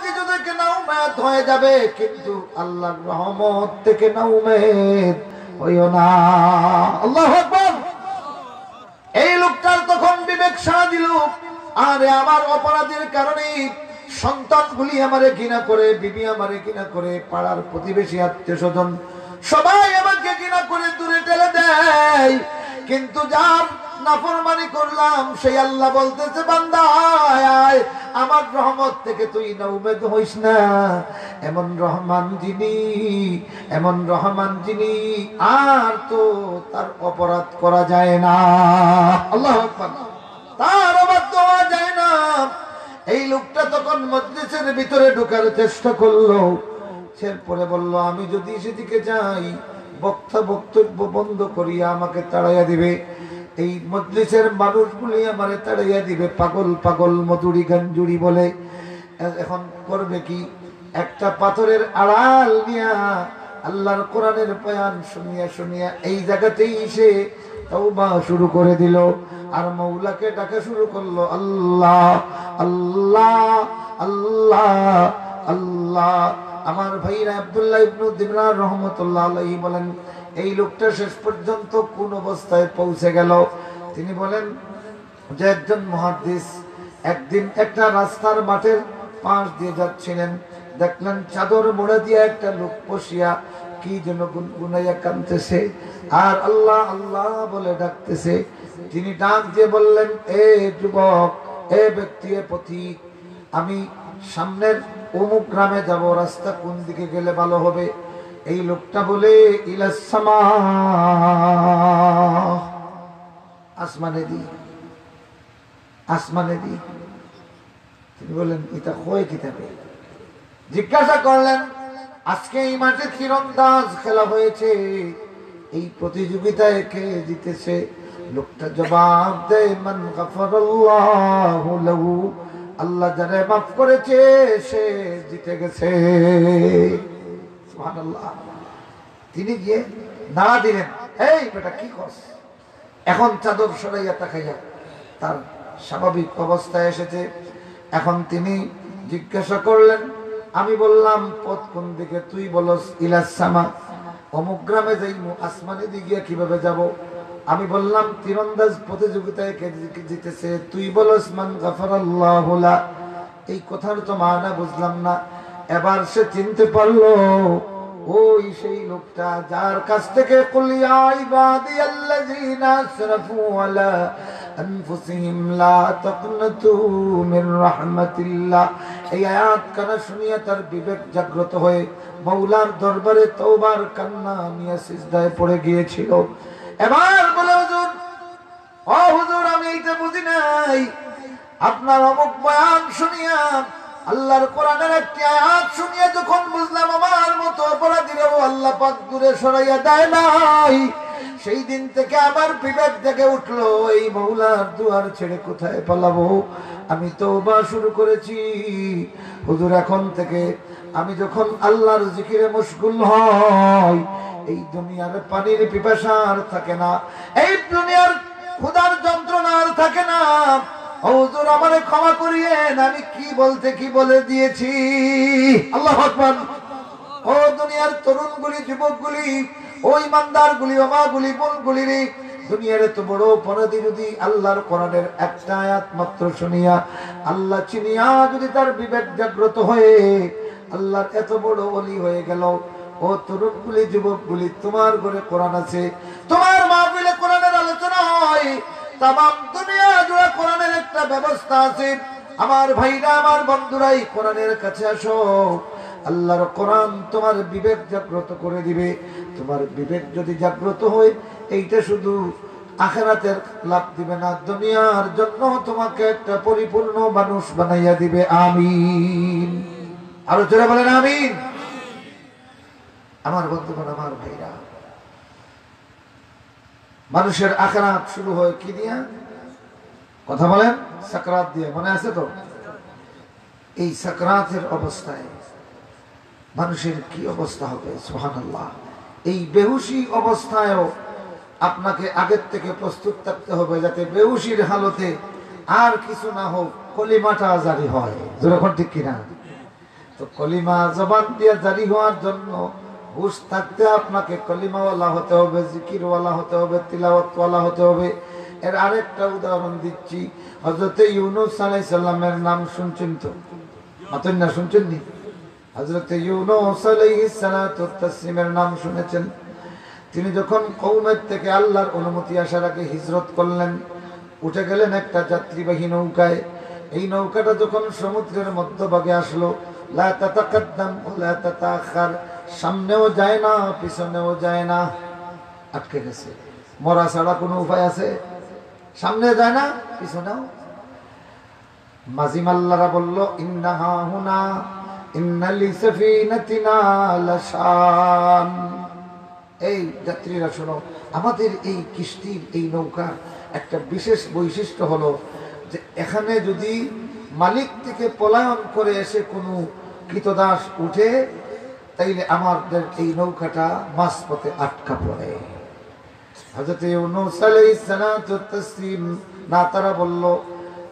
কিছু থেকে না উম্মেদ হয়ে যাবে, কিন্তু আল্লাহর রহমত থেকে না উম্মেদ হইও না। আল্লাহু আকবার। এই লোকটার তখন বিবেক সাড়া দিল, আরে আমার অপরাধের কারণে সন্তানগুলি আমারে ঘৃণা করে, বিবি আমারে ঘৃণা করে, পাড়ার প্রতিবেশী আত্মীয় স্বজন সবাই আমাকে ঘৃণা করে দূরে ঠেলে দেয়, কিন্তু যার নাফরমানি করলাম সেই আল্লাহ বলতেছে, বান্দা আয় আমার রহমত থেকে তুই না উম্মেদ হইস না। এমন রহমান যিনি আর তো তার অপরাধ করা যায় না। আল্লাহু আকবার। তার অবাধ্য হওয়া যায় না। এই লোকটা তখন মজলিসের ভিতরে ঢোকার চেষ্টা করলো, এরপরে বলল, আমি যদি সেদিকে যাই বক্তব্য বন্ধ করিয়া আমাকে তাড়াইয়া দিবে, এই মজলিসের মানুষগুলি আমারে তাড়াইয়া দিবে, পাগল পাগল মধুরি গাঞ্জুরি বলে। এখন করবে কি? একটা পাথরের আড়াল নিয়া আল্লাহর কোরআনের বয়ান শুনিয়া শুনিয়া এই জায়গাতেই সে তওবা শুরু করে দিল, আর মৌলাকে ডাকা শুরু করলো, আল্লাহ আল্লাহ আল্লাহ আল্লাহ। আমার ভাইরা আব্দুল্লাহ ইবনে দিনার রহমাতুল্লাহ আলাইহি বলেন, এই লোকটা শেষ পর্যন্ত কোন অবস্থায় পৌঁছে গেল? তিনি বলেন যে একজন মুহাদ্দিস একদিন একটা রাস্তার মাঠের পাশ দিয়ে যাচ্ছিলেন, দেখলেন চাদর মোড়া দিয়ে একটা লোক বসিয়া কি যেন গুনগুনাইয়া কাঁদতেছে আর আল্লাহ আল্লাহ বলে ডাকতেছে। তিনি ডাক দিয়ে বললেন, এ যুবক, এ ব্যক্তি, এ পথিক, আমি সামনের অমুক গ্রামে যাব, রাস্তা কোন দিকে গেলে ভালো হবে? এই লোকটা বলে, ইলাস সামা, আসমানে দি, আসমানে দি। তিনি বলেন, এটা কয় কিতাবে? জিজ্ঞাসা করলেন, আজকে এই মাঠে তীরন্দাজ খেলা হয়েছে, এই প্রতিযোগিতায় কে জিতেছে? লোকটা জবাব দেয়, মান গাফারাল্লাহু লাহু, আল্লাহ যারে মাফ করেছে সে জিতে গেছে। সুবহানাল্লাহ। তিনি গিয়ে নাড়া দিলেন, এই বেটা কি করছ? এখন চাদর সরাইয়া তাকাইয়া তার স্বাভাবিক অবস্থায় এসেছে। এখন তিনি জিজ্ঞাসা করলেন, আমি বললাম পথ কোন দিকে? তুই বলস ইলাস সামা, অমুক গ্রামে যাইমু, আসমানে দিকে কিভাবে যাব? আমি বললাম তীরন্দাজ প্রতিযোগিতায় কে জিতেছে, তুই বলস মান গাফারাল্লাহু লা। এই কথার তো মানা বুঝলাম না। এবার সে চিনতে পারলো, ওই সেই লোকটা যার কাছ থেকে কুল ইয়া ইবাদিয়াল্লাযীনা আসরাফু আলা আনফুসিহিম লা তাকনাতু মির রাহমাতিল্লাহ, এই আয়াত কানা শুনিয়া তার বিবেক জাগ্রত হয়ে মাওলার দরবারে তওবার কান্না নিয়ে সিজদায় পড়ে গিয়েছিল। এবার বলে, হুজুর, ও হুজুর, আমি এইটা বুঝি নাই। আপনার অমুক বয়ান শুনিয়া, আল্লাহর কোরআনের একটি আয়াত শুনিয়া যখন বুঝলাম আমার মতো অপরাধীরাও আল্লাহ পাক দূরে সরাইয়া দেয় নাই, সেই দিন থেকে আমার বিবেক জেগে উঠলো, এই মাওলার দুয়ার ছেড়ে কোথায় পালাবো? আমি তওবা শুরু করেছি। হুজুর, এখন থেকে আমি যখন আল্লাহর জিকিরে মশগুল হই, এই দুনিয়ার পানির পিপাসা আর থাকে না, এই দুনিয়ার ক্ষুধার যন্ত্রণা আর থাকে না। হুজুর, আমারে ক্ষমা করিয়েন, আমি কি বলতে কি বলে দিয়েছি। আল্লাহু আকবার। ও দুনিয়ার তরুণগুলি, যুবকগুলি, ও ইমানদারগুলি, ও মাগুলি, বোনগুলি রে, দুনিয়ার এত বড় অপরাধী যদি আল্লাহর কোরআনের একটা আয়াত মাত্র শুনিয়া আল্লাহ চিনিয়া যদি তার বিবেক জাগ্রত হয়ে আল্লাহর এত বড় ওলি হয়ে গেল, ও তরুণগুলি, যুবকগুলি, তোমার ঘরে কোরআন আছে, তোমার মাহফিলে কোরআনের আলোচনা হয়, তামাম দুনিয়া জুড়ে কোরআনের একটা ব্যবস্থা আছে। আমার ভাইরা, আমার বন্ধুরাই, কোরআনের কাছে আসো। আল্লাহর কোরআন তোমার বিবেক জাগ্রত করে দিবে। তোমার বিবেক যদি জাগ্রত হয়, এইটা শুধু আখিরাতের লাভ দিবে না, দুনিয়ার জন্য তোমাকে একটা পরিপূর্ণ মানুষ বানাইয়া দিবে। আমিন। আরো জোরে বলেন আমিন। আমার বন্ধুগণ, আমার ভাইরা, মানুষের আখিরাত শুরু হয় কি দিয়া? কথা বলেন, সাকরাত দিয়ে। মনে আছে তো? এই সাকরাতের অবস্থায় মানুষের কি অবস্থা হবে? সুবহানাল্লাহ। এই বেহুশি অবস্থায়ও আপনাকে আগের থেকে প্রস্তুত থাকতে হবে, যাতে বেহুশির হালতে আর কিছু না হোক, কলিমাটা জারি হয়। যেরকম ঠিক কিনা? তো কলিমা জবান দিয়ে জারি হওয়ার জন্য হুশ থাকতে আপনাকে কলিমাওয়ালা হতে হবে, জিকিরওয়ালা হতে হবে, তিলাওয়াতওয়ালা হতে হবে। এর আরেকটা উদাহরণ দিচ্ছি, হযরতে ইউনূস আলাইহিস সালামের নাম শুনছেন তো? মাতন না শুনছেন নি? হযরতে ইউনূস আলাইহিস সালাতু তাসলিমের নাম শুনেছেন। তিনি যখন কওমের থেকে আল্লাহর অনুমতি আসার আগে হিজরত করলেন, উঠে গেলেন একটা যাত্রীবাহী নৌকায়। এই নৌকাটা যখন সমুদ্রের মধ্যভাগে আসলো, লা তাতাকাদ্দাম ওয়া লা তাতাআখার, সামনেও যায় না পিছনেও যায় না, আটকে গেছে। মরা ছাড়া কোনো উপায় আছে? সামনে যায় না পিছনেও। মাঝি মাল্লারা বলল, ইন্নাহা হুনা ইন্না লিসাফিনাতিনা লাশান। এই যাত্রীরা শোনো, আমাদের এই কিস্তির এই নৌকার একটা বিশেষ বৈশিষ্ট্য হলো যে এখানে যদি মালিক থেকে পলায়ন করে এসে কোনো কৃতদাস উঠে, তাইলে আমাদের এই নৌকাটা মাঝপথে আটকা পড়ে। হযরত ইউনূস আলাইহিস সালাতু তাসলিম না তারা বলল,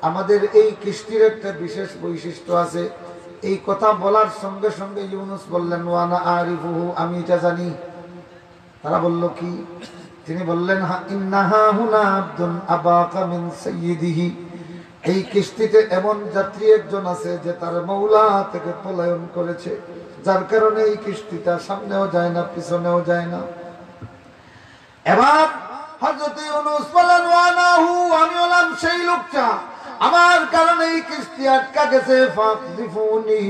আমাদের এই কিস্তির একটা বিশেষ বৈশিষ্ট্য আছে। এই কথা বলার সঙ্গে সঙ্গে ইউনূস বললেন, ওয়ানা আরিফুহু, আমি এটা জানি। তারা বলল কি? তিনি বললেন, ইন্নাহা হুনা আবদুন আবাকা মিন সাইয়্যিদিহি, এই কিস্তিতে এমন যাত্রী একজন আছে যে তার মওলা থেকে পলায়ন করেছে, যার কারণে এই কিস্তিটা সামনেও যায় না পিছনেও যায় না। এবার হযরত ইউনূস বললেন, ওয়ানাহু, আমি হলাম সেই লোকটা, আমার কারণে এই কিস্তি আটকা গেছে। ফাকযিফুনি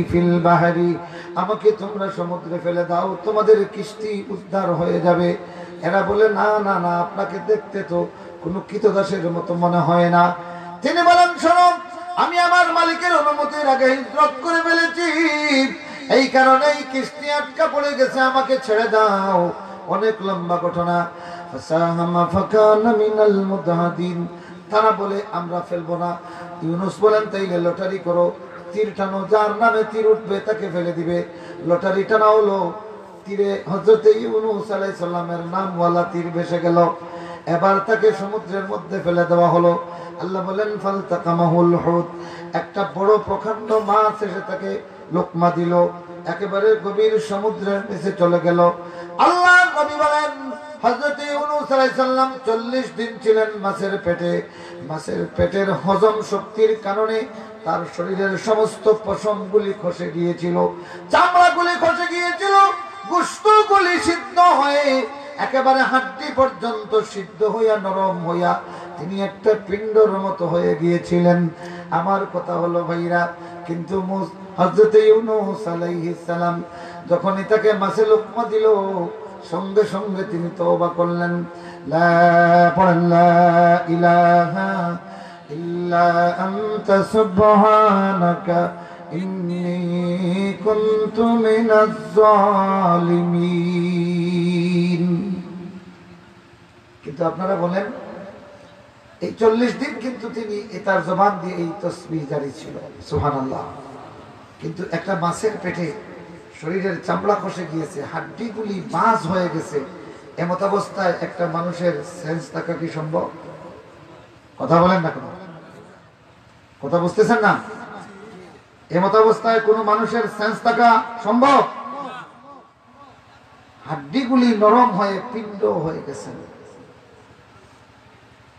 ফিল বাহরি, আমাকে তোমরা সমুদ্রে ফেলে দাও, তোমাদের কিস্তি উদ্ধার হয়ে যাবে। এরা বলে, না না না, আপনাকে দেখতে তো কোনো কৃতদাসের মতো মনে হয় না। তিনি বলেন, শোনো, আমি আমার মালিকের অনুমতির আগে হিজরত করে ফেলেছি, এই কারণে এই কিস্তি আটকা পড়ে গেছে, আমাকে ছেড়ে দাও। অনেক লম্বা ঘটনা। ফাসাহামা ফাকানা মিনাল মুদহাদিন, তারা বলে আমরা ফেলবো না। ইউনূস বলেন, তাইলে লটারি করো, তীর টানো, যার নামে তীর উঠবে তাকে ফেলে দিবে। লটারি টানা হলো, তীরে হযরত ইউনূস আলাইহিস সালামের নামওয়ালা তীর ভেসে গেল। এবার তাকে সমুদ্রের মধ্যে ফেলে দেওয়া হলো। আল্লাহ বলেন, ফালতাকামাহুল হুত, একটা বড় প্রকাণ্ড মাছ এসে তাকে লোকমা দিল, একেবারে গভীর সমুদ্রের নিচে চলে গেল। আল্লাহ নবী বলেন, হযরত ইউনূস আলাইহিস সালাম 40 দিন ছিলেন মাছের পেটে। মাছের পেটের হজম শক্তির কারণে তার শরীরের সমস্ত পশমগুলি খসে গিয়েছিল, চামড়াগুলি খসে গিয়েছিল, গোশতগুলি সিদ্ধ হয়ে একেবারে হাড্ডি পর্যন্ত সিদ্ধ হইয়া নরম হইয়া তিনি একটা পিণ্ডর মতো হয়ে গিয়েছিলেন। আমার কথা হলো ভাইরা, কিন্তু হযরত ইউনূস আলাইহিস সালাম যখনই তাকে মাছে লোকমা দিল, সঙ্গে সঙ্গে তিনি তওবা করলেন, লা পড়েন, লা ইলাহা ইল্লা আনতা সুবহানাকা ইন্নী কুনতু মিনাজ জালিমিন। কিন্তু আপনারা বলেন, এই 40 দিন কিন্তু তিনি তার জবান দিয়ে এই তাসবিহ জারি ছিল, সুবহানাল্লাহ। কিন্তু একটা মাছের পেটে শরীরের চামড়া খসে গিয়েছে, হাড্ডিগুলি মাছ হয়ে গেছে, এমত অবস্থায় একটা মানুষের সেন্স থাকা কি সম্ভব? কথা বলেন না, কোনো কথা বুঝতেছেন না? এমত অবস্থায় কোন মানুষের সেন্স থাকা সম্ভব? হাড্ডিগুলি নরম হয়ে পিণ্ড হয়ে গেছে।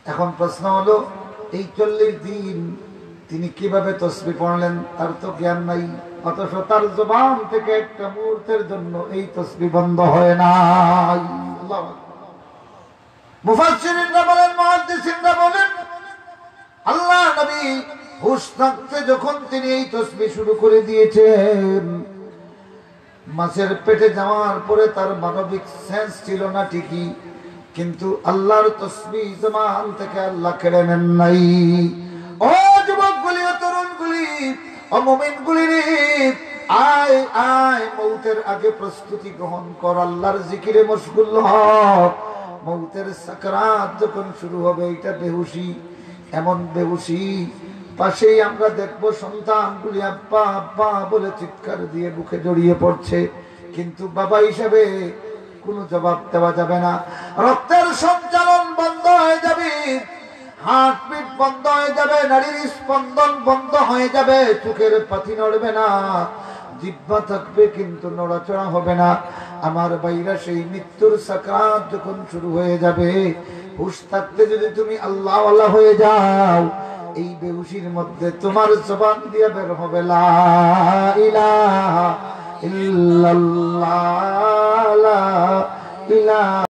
এখন প্রশ্ন হলো, এই 40 দিন তিনি কিভাবে তাসবিহ পড়লেন? তার তো জ্ঞান নাই, অথচ তার জবান থেকে একটা মুহূর্তের জন্য এই তাসবিহ বন্ধ হয় নাই। মুফাসসিরিনরা বলেন, মুহাদ্দিসিনরা বলেন, আল্লাহ নবী হুশ থাকতে যখন তিনি এই তাসবিহ শুরু করে দিয়েছেন, মাছের পেটে যাওয়ার পরে তার মানবিক সেন্স ছিল না ঠিকই, কিন্তু আল্লাহর তাসবিহ জবান থেকে আল্লাহ কেড়ে নেন নাই। ও যুবকগুলি, ও তরুণগুলি, ও মুমিনগুলি, আয় আয়, মৌতের আগে প্রস্তুতি গ্রহণ কর, আল্লাহর জিকিরে মশগুল হ। মৌতের সাকরাত যখন শুরু হবে, এটা বেহুশি, এমন বেহুশি, পাশেই আমরা দেখবো সন্তানগুলি আব্বা আব্বা বলে চিৎকার দিয়ে বুকে জড়িয়ে পড়ছে, কিন্তু বাবা হিসাবে কোনো জবাব দেওয়া যাবে না। রক্তের সঞ্চালন বন্ধ হয়ে যাবে, হার্টবিট বন্ধ হয়ে যাবে, নাড়ির স্পন্দন বন্ধ হয়ে যাবে, চোখের পাতি নড়বে না, জিহ্বা থাকবে কিন্তু নড়াচড়া হবে না। আমার ভাইরা সেই মৃত্যুর সাকরাত যখন শুরু হয়ে যাবে, হুঁশ থাকতে যদি তুমি আল্লাহ আল্লাহ হয়ে যাও, এই বেহুশির মধ্যে তোমার জবান দিয়ে বের হবে লা ইলাহা ইল্লাল্লাহ লা ইলাহা